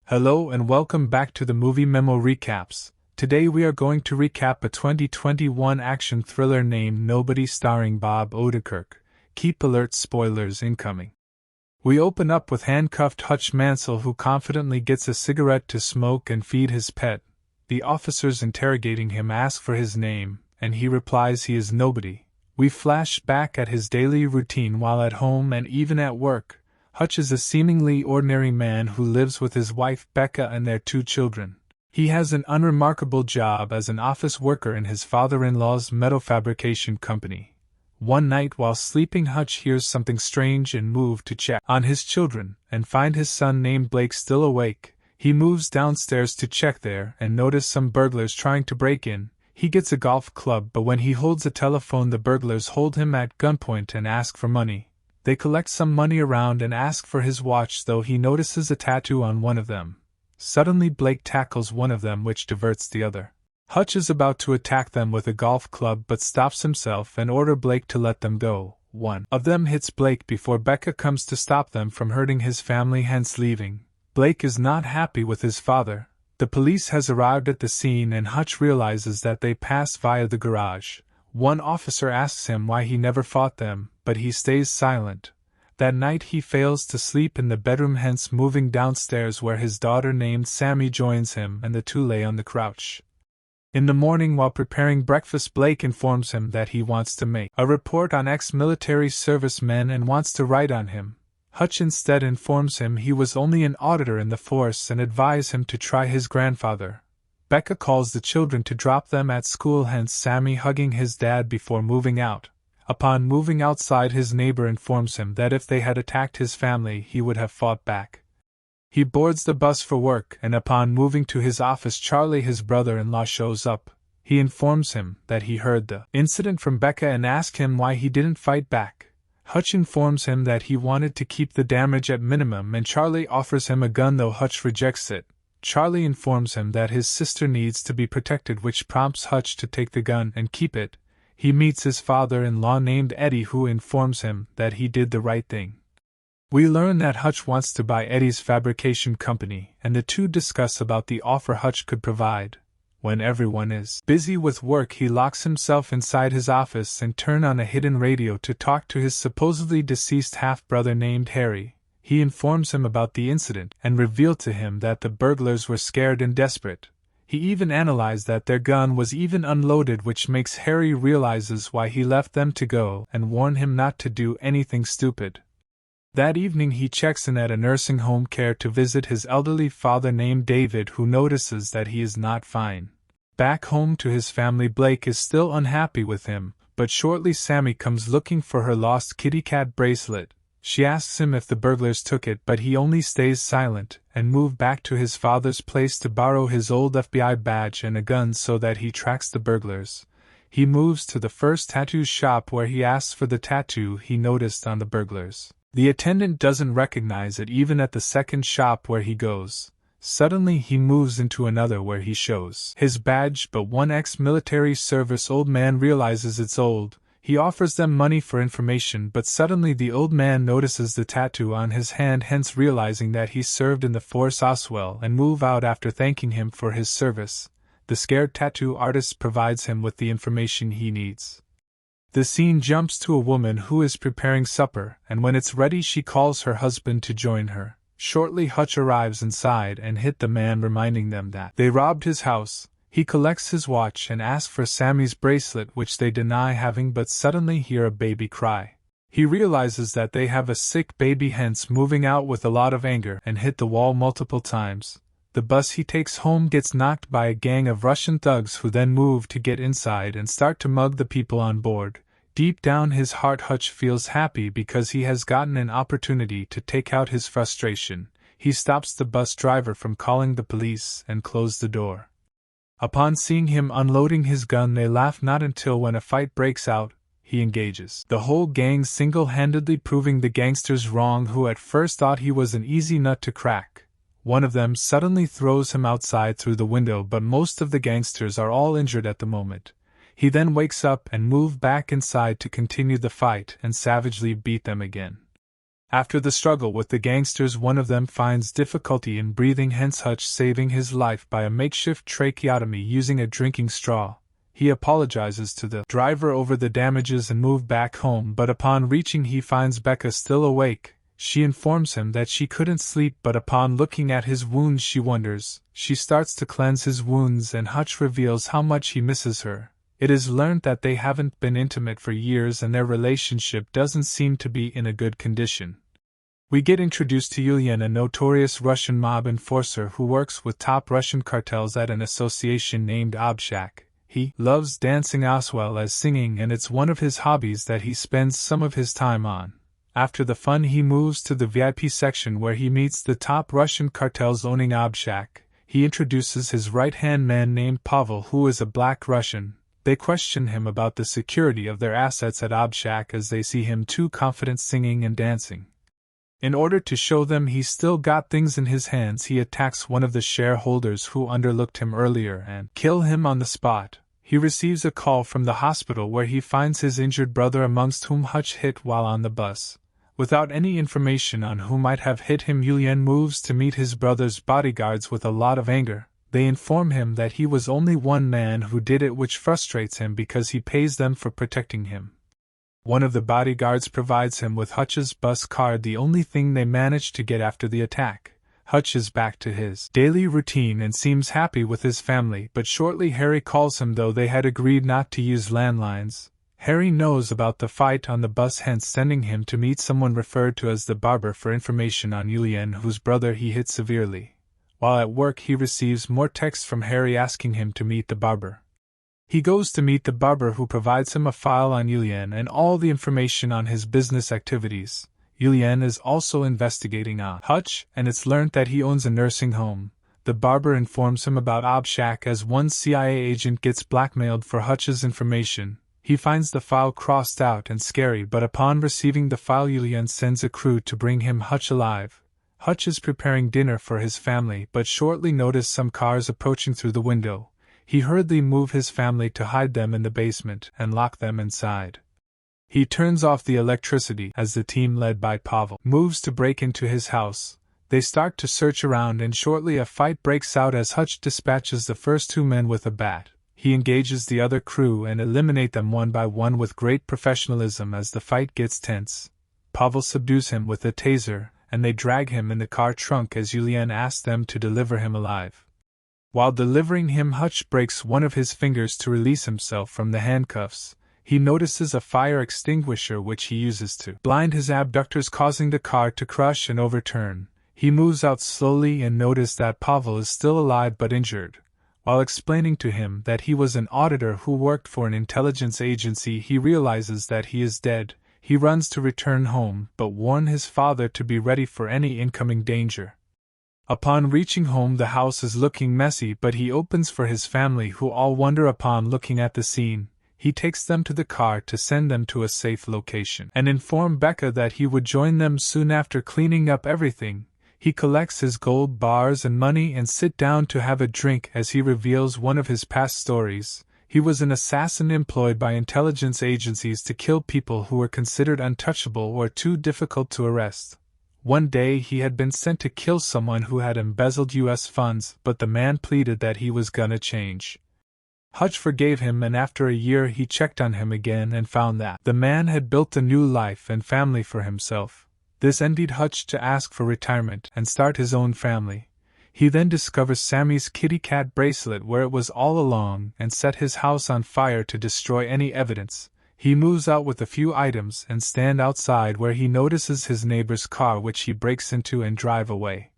Hello and welcome back to the Movie Memo Recaps. Today we are going to recap a 2021 action thriller named Nobody starring Bob Odenkirk. Keep alert, spoilers incoming. We open up with handcuffed Hutch Mansell, who confidently gets a cigarette to smoke and feed his pet. The officers interrogating him ask for his name, and he replies he is nobody. We flash back at his daily routine while at home and even at work. Hutch is a seemingly ordinary man who lives with his wife Becca and their 2 children. He has an unremarkable job as an office worker in his father-in-law's metal fabrication company. One night while sleeping, Hutch hears something strange and moved to check on his children and find his son named Blake still awake. He moves downstairs to check there and notice some burglars trying to break in. He gets a golf club, but when he holds a telephone, the burglars hold him at gunpoint and ask for money. They collect some money around and ask for his watch, though he notices a tattoo on one of them. Suddenly Blake tackles one of them, which diverts the other. Hutch is about to attack them with a golf club but stops himself and orders Blake to let them go. One of them hits Blake before Becca comes to stop them from hurting his family, hence leaving. Blake is not happy with his father. The police has arrived at the scene and Hutch realizes that they passed via the garage. One officer asks him why he never fought them, but he stays silent. That night he fails to sleep in the bedroom, hence moving downstairs, where his daughter named Sammy joins him and the 2 lay on the couch. In the morning, while preparing breakfast, Blake informs him that he wants to make a report on ex-military servicemen and wants to write on him. Hutch instead informs him he was only an auditor in the force and advises him to try his grandfather. Becca calls the children to drop them at school, hence Sammy hugging his dad before moving out. Upon moving outside, his neighbor informs him that if they had attacked his family, he would have fought back. He boards the bus for work, and upon moving to his office, Charlie, his brother-in-law, shows up. He informs him that he heard the incident from Becca and asks him why he didn't fight back. Hutch informs him that he wanted to keep the damage at minimum, and Charlie offers him a gun, though Hutch rejects it. Charlie informs him that his sister needs to be protected, which prompts Hutch to take the gun and keep it. He meets his father-in-law named Eddie, who informs him that he did the right thing. We learn that Hutch wants to buy Eddie's fabrication company, and the 2 discuss about the offer Hutch could provide. When everyone is busy with work, he locks himself inside his office and turns on a hidden radio to talk to his supposedly deceased half-brother named Harry. He informs him about the incident and revealed to him that the burglars were scared and desperate. He even analyzed that their gun was even unloaded, which makes Harry realizes why he left them to go and warn him not to do anything stupid. That evening he checks in at a nursing home care to visit his elderly father named David, who notices that he is not fine. Back home to his family, Blake is still unhappy with him, but shortly Sammy comes looking for her lost kitty cat bracelet. She asks him if the burglars took it, but he only stays silent and moves back to his father's place to borrow his old FBI badge and a gun so that he tracks the burglars. He moves to the first tattoo shop where he asks for the tattoo he noticed on the burglars. The attendant doesn't recognize it even at the second shop where he goes. Suddenly he moves into another where he shows his badge, but one ex-military service old man realizes it's old. He offers them money for information, but suddenly the old man notices the tattoo on his hand, hence realizing that he served in the force Oswell, and move out after thanking him for his service. The scared tattoo artist provides him with the information he needs. The scene jumps to a woman who is preparing supper, and when it's ready she calls her husband to join her. Shortly Hutch arrives inside and hit the man, reminding them that they robbed his house. He collects his watch and asks for Sammy's bracelet, which they deny having, but suddenly hear a baby cry. He realizes that they have a sick baby, hence moving out with a lot of anger and hit the wall multiple times. The bus he takes home gets knocked by a gang of Russian thugs, who then move to get inside and start to mug the people on board. Deep down his heart, Hutch feels happy because he has gotten an opportunity to take out his frustration. He stops the bus driver from calling the police and closes the door. Upon seeing him unloading his gun, they laugh, not until when a fight breaks out, he engages the whole gang single-handedly, proving the gangsters wrong, who at first thought he was an easy nut to crack. One of them suddenly throws him outside through the window, but most of the gangsters are all injured at the moment. He then wakes up and moves back inside to continue the fight and savagely beat them again. After the struggle with the gangsters, one of them finds difficulty in breathing, hence Hutch saving his life by a makeshift tracheotomy using a drinking straw. He apologizes to the driver over the damages and moves back home, but upon reaching he finds Becca still awake. She informs him that she couldn't sleep, but upon looking at his wounds she wonders. She starts to cleanse his wounds and Hutch reveals how much he misses her. It is learned that they haven't been intimate for years and their relationship doesn't seem to be in a good condition. We get introduced to Yulian, a notorious Russian mob enforcer who works with top Russian cartels at an association named Obshak. He loves dancing as well as singing, and it's one of his hobbies that he spends some of his time on. After the fun, he moves to the VIP section where he meets the top Russian cartels owning Obshak. He introduces his right-hand man named Pavel, who is a black Russian. They question him about the security of their assets at Obshak as they see him too confident singing and dancing. In order to show them he's still got things in his hands, he attacks one of the shareholders who underlooked him earlier and kills him on the spot. He receives a call from the hospital where he finds his injured brother, amongst whom Hutch hit while on the bus. Without any information on who might have hit him, Yulian moves to meet his brother's bodyguards with a lot of anger. They inform him that he was only one man who did it, which frustrates him because he pays them for protecting him. One of the bodyguards provides him with Hutch's bus card, the only thing they managed to get after the attack. Hutch is back to his daily routine and seems happy with his family, but shortly Harry calls him, though they had agreed not to use landlines. Harry knows about the fight on the bus, hence sending him to meet someone referred to as the barber for information on Yulian, whose brother he hit severely. While at work, he receives more texts from Harry asking him to meet the barber. He goes to meet the barber, who provides him a file on Yulian and all the information on his business activities. Yulian is also investigating on Hutch, and it's learned that he owns a nursing home. The barber informs him about Obshak as one CIA agent gets blackmailed for Hutch's information. He finds the file crossed out and scary, but upon receiving the file, Yulian sends a crew to bring him Hutch alive. Hutch is preparing dinner for his family, but shortly noticed some cars approaching through the window. He hurriedly moves his family to hide them in the basement and lock them inside. He turns off the electricity as the team led by Pavel moves to break into his house. They start to search around and shortly a fight breaks out as Hutch dispatches the first two men with a bat. He engages the other crew and eliminates them one by one with great professionalism. As the fight gets tense, Pavel subdues him with a taser, and they drag him in the car trunk as Yulian asks them to deliver him alive. While delivering him, Hutch breaks one of his fingers to release himself from the handcuffs. He notices a fire extinguisher which he uses to blind his abductors, causing the car to crush and overturn. He moves out slowly and notices that Pavel is still alive but injured. While explaining to him that he was an auditor who worked for an intelligence agency, he realizes that he is dead. He runs to return home, but warns his father to be ready for any incoming danger. Upon reaching home, the house is looking messy, but he opens for his family, who all wonder upon looking at the scene. He takes them to the car to send them to a safe location and inform Becca that he would join them soon after cleaning up everything. He collects his gold bars and money and sit down to have a drink as he reveals one of his past stories. He was an assassin employed by intelligence agencies to kill people who were considered untouchable or too difficult to arrest. One day he had been sent to kill someone who had embezzled U.S. funds, but the man pleaded that he was gonna change. Hutch forgave him, and after a year he checked on him again and found that the man had built a new life and family for himself. This envied Hutch to ask for retirement and start his own family. He then discovers Sammy's kitty cat bracelet where it was all along and set his house on fire to destroy any evidence. He moves out with a few items and stand outside where he notices his neighbor's car, which he breaks into and drive away.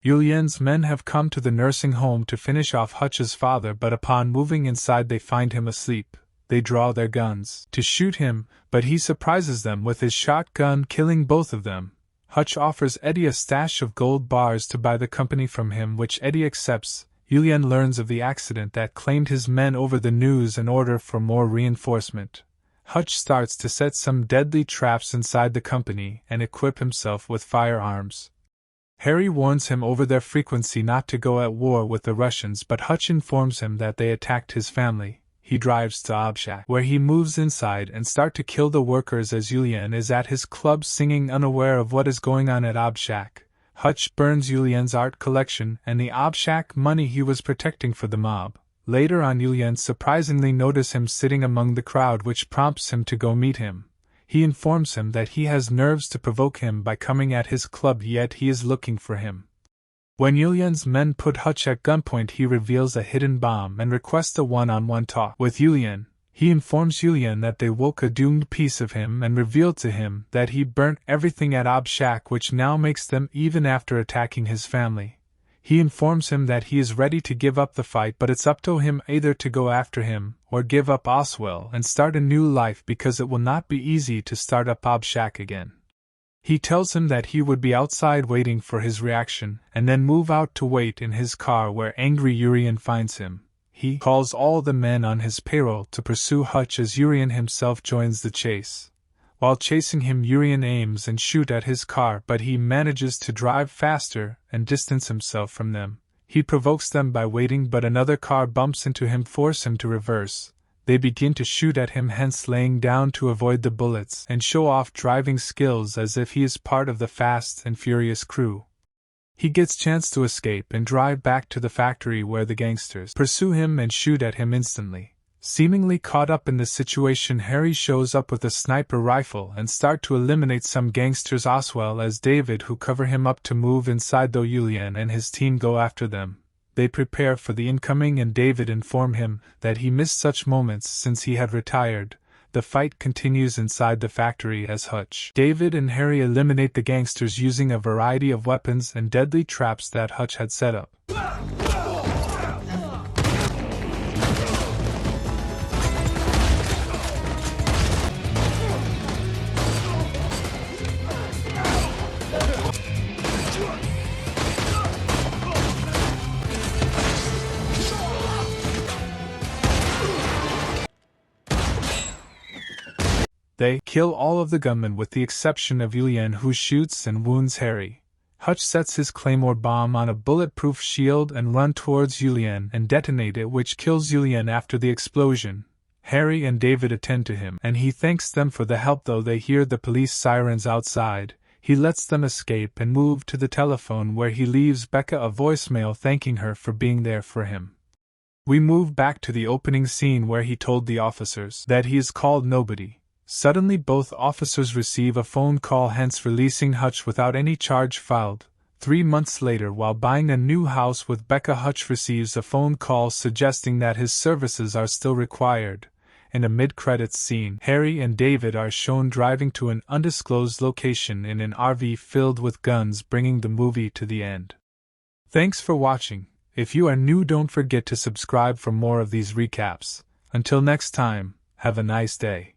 Yulian's men have come to the nursing home to finish off Hutch's father, but upon moving inside they find him asleep. They draw their guns to shoot him, but he surprises them with his shotgun, killing both of them. Hutch offers Eddie a stash of gold bars to buy the company from him, which Eddie accepts. Yulian learns of the accident that claimed his men over the news and order for more reinforcement. Hutch starts to set some deadly traps inside the company and equip himself with firearms. Harry warns him over their frequency not to go at war with the Russians, but Hutch informs him that they attacked his family. he drives to Obshak, where he moves inside and start to kill the workers as Yulian is at his club singing, unaware of what is going on at Obshak. Hutch burns Yulian's art collection and the Obshak money he was protecting for the mob. Later on, Yulian surprisingly notices him sitting among the crowd, which prompts him to go meet him. He informs him that he has nerves to provoke him by coming at his club, yet he is looking for him. When Yulian's men put Hutch at gunpoint, he reveals a hidden bomb and requests a one-on-one talk with Yulian. He informs Yulian that they woke a doomed piece of him and revealed to him that he burnt everything at Obshak, which now makes them even after attacking his family. He informs him that he is ready to give up the fight, but it's up to him either to go after him or give up Oswell and start a new life, because it will not be easy to start up Obshak again. He tells him that he would be outside waiting for his reaction, and then move out to wait in his car where angry Urian finds him. He calls all the men on his payroll to pursue Hutch as Urian himself joins the chase. While chasing him, Urian aims and shoots at his car, but he manages to drive faster and distance himself from them. He provokes them by waiting, but another car bumps into him, force him to reverse. They begin to shoot at him, hence laying down to avoid the bullets, and show off driving skills as if he is part of the Fast and Furious crew. He gets chance to escape and drive back to the factory, where the gangsters pursue him and shoot at him instantly. Seemingly caught up in the situation, Harry shows up with a sniper rifle and start to eliminate some gangsters, Oswell as David, who cover him up to move inside, though Yulian and his team go after them. They prepare for the incoming, and David inform him that he missed such moments since he had retired. The fight continues inside the factory as Hutch, David and Harry eliminate the gangsters using a variety of weapons and deadly traps that Hutch had set up. They kill all of the gunmen with the exception of Yulian, who shoots and wounds Harry. Hutch sets his claymore bomb on a bulletproof shield and runs towards Yulian and detonates it, which kills Yulian after the explosion. Harry and David attend to him, and he thanks them for the help, though they hear the police sirens outside. He lets them escape and move to the telephone, where he leaves Becca a voicemail thanking her for being there for him. We move back to the opening scene where he told the officers that he is called nobody. Suddenly both officers receive a phone call, hence releasing Hutch without any charge filed. 3 months later, while buying a new house with Becca, Hutch receives a phone call suggesting that his services are still required. In a mid-credits scene, Harry and David are shown driving to an undisclosed location in an RV filled with guns, bringing the movie to the end. Thanks for watching. If you are new, don't forget to subscribe for more of these recaps. Until next time, have a nice day.